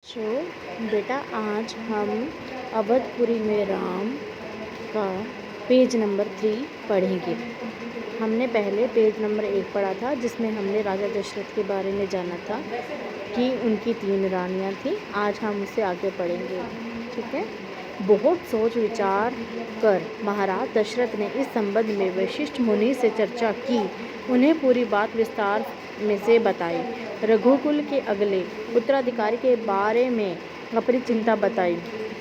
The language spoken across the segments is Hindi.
बेटा आज हम अवधपुरी में राम का पेज नंबर 3 पढ़ेंगे। हमने पहले पेज नंबर 1 पढ़ा था, जिसमें हमने राजा दशरथ के बारे में जाना था कि उनकी 3 रानियां थीं। आज हम उससे आगे पढ़ेंगे, ठीक है। बहुत सोच विचार कर महाराज दशरथ ने इस संबंध में वशिष्ठ मुनि से चर्चा की। उन्हें पूरी बात विस्तार में से बताई। रघुकुल के अगले उत्तराधिकारी के बारे में अपनी चिंता बताई।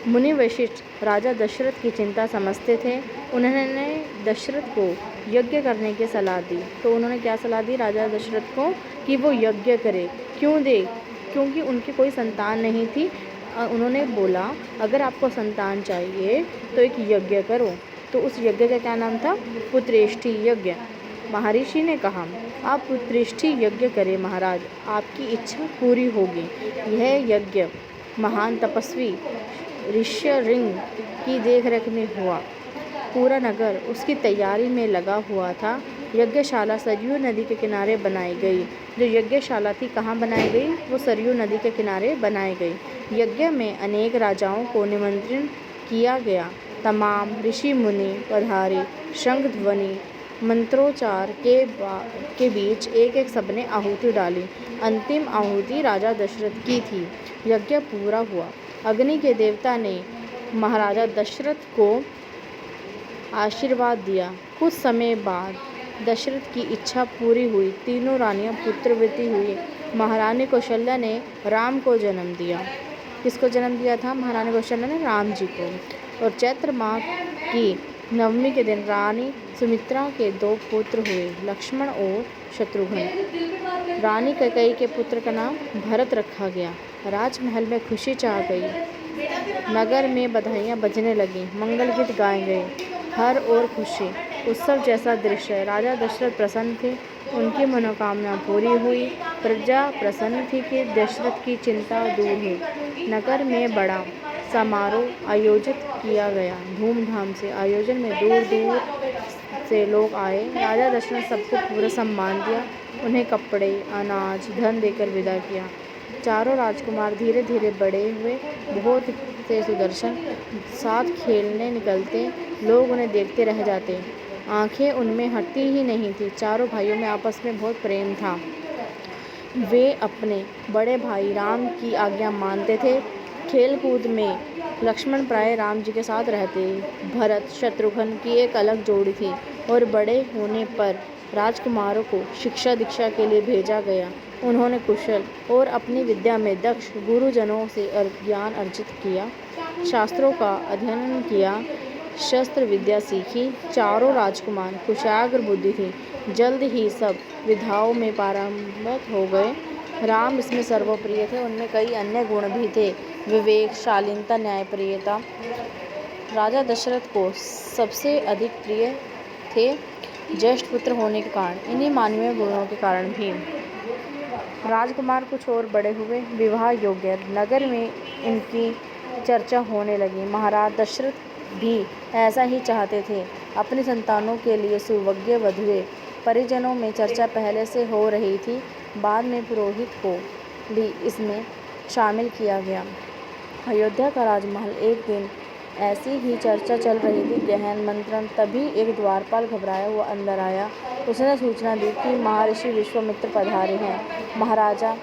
मुनि वशिष्ठ राजा दशरथ की चिंता समझते थे। उन्होंने दशरथ को यज्ञ करने की सलाह दी। तो उन्होंने क्या सलाह दी राजा दशरथ को कि वो यज्ञ करे। क्योंकि उनकी कोई संतान नहीं थी। उन्होंने बोला अगर आपको संतान चाहिए तो एक यज्ञ करो। तो उस यज्ञ का क्या नाम था? पुत्रेष्टि यज्ञ। महर्षि ने कहा आप पुत्रेष्टि यज्ञ करें महाराज, आपकी इच्छा पूरी होगी। यह यज्ञ महान तपस्वी ऋष्यशृंग की देखरेख में हुआ। पूरा नगर उसकी तैयारी में लगा हुआ था। यज्ञशाला सरयू नदी के किनारे बनाई गई। जो यज्ञशाला थी कहाँ बनाई गई? वो सरयू नदी के किनारे बनाई गई। यज्ञ में अनेक राजाओं को निमंत्रण किया गया। तमाम ऋषि मुनि पधारे। शंख ध्वनि मंत्रोच्चार के बीच एक एक सबने आहुति डाली। अंतिम आहुति राजा दशरथ की थी। यज्ञ पूरा हुआ। अग्नि के देवता ने महाराजा दशरथ को आशीर्वाद दिया। कुछ समय बाद दशरथ की इच्छा पूरी हुई। तीनों रानियां पुत्रवती हुई। महारानी कौशल्या ने राम को जन्म दिया। किसको जन्म दिया था? महारानी कौशल्या ने राम जी को। और चैत्र माह की नवमी के दिन रानी सुमित्रा के 2 पुत्र हुए, लक्ष्मण और शत्रुघ्न। रानी कैकेयी के पुत्र का नाम भरत रखा गया। राजमहल में खुशी छा गई। नगर में बधाइयाँ बजने लगीं, मंगल गीत गाए गए। हर ओर खुशी, उत्सव जैसा दृश्य। राजा दशरथ प्रसन्न थे। उनकी मनोकामना पूरी हुई। प्रजा प्रसन्न थी कि दशरथ की चिंता दूर हुई। नगर में बड़ा समारोह आयोजित किया गया। धूमधाम से आयोजन में दूर दूर से लोग आए। राजा दशरथ ने सबको पूरा सम्मान दिया। उन्हें कपड़े, अनाज, धन देकर विदा किया। चारों राजकुमार धीरे धीरे बड़े हुए। बहुत से सुदर्शन साथ खेलने निकलते। लोग उन्हें देखते रह जाते। आंखें उनमें हटती ही नहीं थी। चारों भाइयों में आपस में बहुत प्रेम था। वे अपने बड़े भाई राम की आज्ञा मानते थे। खेल कूद में लक्ष्मण प्राय राम जी के साथ रहते। भरत शत्रुघ्न की एक अलग जोड़ी थी। और बड़े होने पर राजकुमारों को शिक्षा दीक्षा के लिए भेजा गया। उन्होंने कुशल और अपनी विद्या में दक्ष गुरुजनों से ज्ञान अर्जित किया। शास्त्रों का अध्ययन किया। शस्त्र विद्या सीखी। चारों राजकुमार कुशाग्र बुद्धि थी। जल्द ही सब विधाओं में पारंगत हो गए। राम इसमें सर्वप्रिय थे। उनमें कई अन्य गुण भी थे। विवेक, शालीनता, न्यायप्रियता राजा दशरथ को सबसे अधिक प्रिय थे। ज्येष्ठ पुत्र होने के कारण, इन्हीं मानवीय गुणों के कारण भी राजकुमार कुछ और बड़े हुए, विवाह योग्य। नगर में इनकी चर्चा होने लगी। महाराज दशरथ भी ऐसा ही चाहते थे। अपनी संतानों के लिए सुयोग्य वधुएं। परिजनों में चर्चा पहले से हो रही थी। बाद में पुरोहित को भी इसमें शामिल किया गया। अयोध्या का राजमहल एक दिन ऐसी ही चर्चा चल रही थी। गहन मंत्रण। तभी एक द्वारपाल घबराया हुआ अंदर आया। उसने सूचना दी कि महर्षि विश्वामित्र पधारे हैं। महाराजा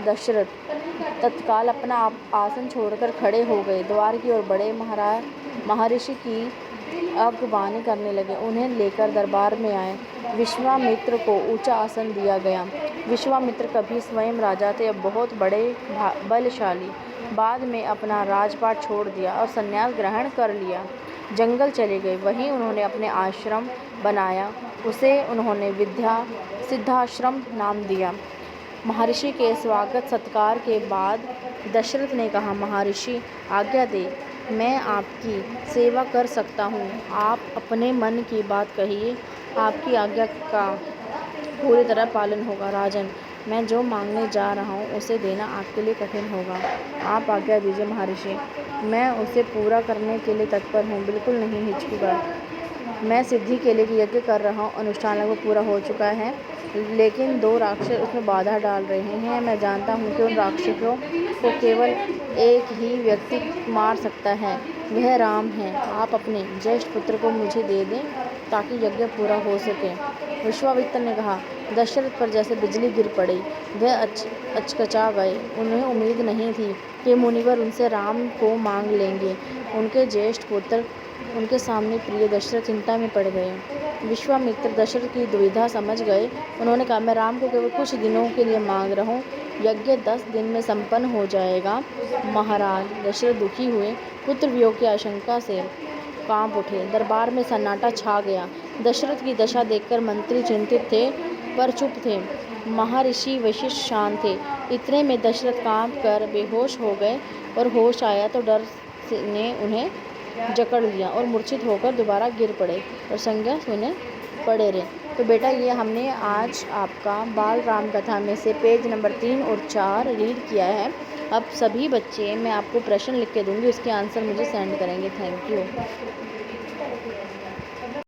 दशरथ तत्काल अपना आसन छोड़कर खड़े हो गए। द्वार की ओर बढ़े। महर्षि की अगवानी करने लगे। उन्हें लेकर दरबार में आए। विश्वामित्र को ऊंचा आसन दिया गया। विश्वामित्र कभी स्वयं राजा थे, अब बहुत बड़े बलशाली। बाद में अपना राजपाट छोड़ दिया और संन्यास ग्रहण कर लिया। जंगल चले गए। वहीं उन्होंने अपने आश्रम बनाया। उसे उन्होंने विद्या सिद्धाश्रम नाम दिया। महर्षि के स्वागत सत्कार के बाद दशरथ ने कहा महर्षि आज्ञा दे, मैं आपकी सेवा कर सकता हूँ। आप अपने मन की बात कहिए। आपकी आज्ञा का पूरी तरह पालन होगा। राजन, मैं जो मांगने जा रहा हूँ उसे देना आपके लिए कठिन होगा। आप आज्ञा दीजिए महर्षि। मैं उसे पूरा करने के लिए तत्पर हूँ, बिल्कुल नहीं हिचकूंगा। मैं सिद्धि के लिए यज्ञ कर रहा हूँ, अनुष्ठान लगभग पूरा हो चुका है, लेकिन 2 राक्षस उसमें बाधा डाल रहे हैं। मैं जानता हूँ कि उन राक्षसों को केवल एक ही व्यक्ति मार सकता है, वह राम है। आप अपने ज्येष्ठ पुत्र को मुझे दे दें ताकि यज्ञ पूरा हो सके। विश्वामित्र ने कहा। दशरथ पर जैसे बिजली गिर पड़ी, वह अचकचा गए। उन्हें उम्मीद नहीं थी कि मुनिवर उनसे राम को मांग लेंगे। उनके ज्येष्ठ पुत्र उनके सामने प्रिय दशरथ चिंता में पड़ गए। विश्वामित्र दशरथ की दुविधा समझ गए। उन्होंने कहा, मैं राम को केवल कुछ दिनों के लिए मांग रहा हूँ, यज्ञ 10 दिन में संपन्न हो जाएगा। महाराज दशरथ दुखी हुए, पुत्र वियोग की आशंका से कांप उठे। दरबार में सन्नाटा छा गया। दशरथ की दशा देखकर मंत्री चिंतित थे पर चुप थे। महर्षि वशिष्ठ शांत थे। इतने में दशरथ कांप कर बेहोश हो गए और होश आया तो डर ने उन्हें जकड़ लिया और मूर्छित होकर दोबारा गिर पड़े और संज्ञा सुने पड़े रहे। तो बेटा, ये हमने आज आपका बाल राम कथा में से पेज नंबर 3 और 4 रीड किया है। अब सभी बच्चे, मैं आपको प्रश्न लिख के दूंगी, उसके आंसर मुझे सेंड करेंगे। Thank you.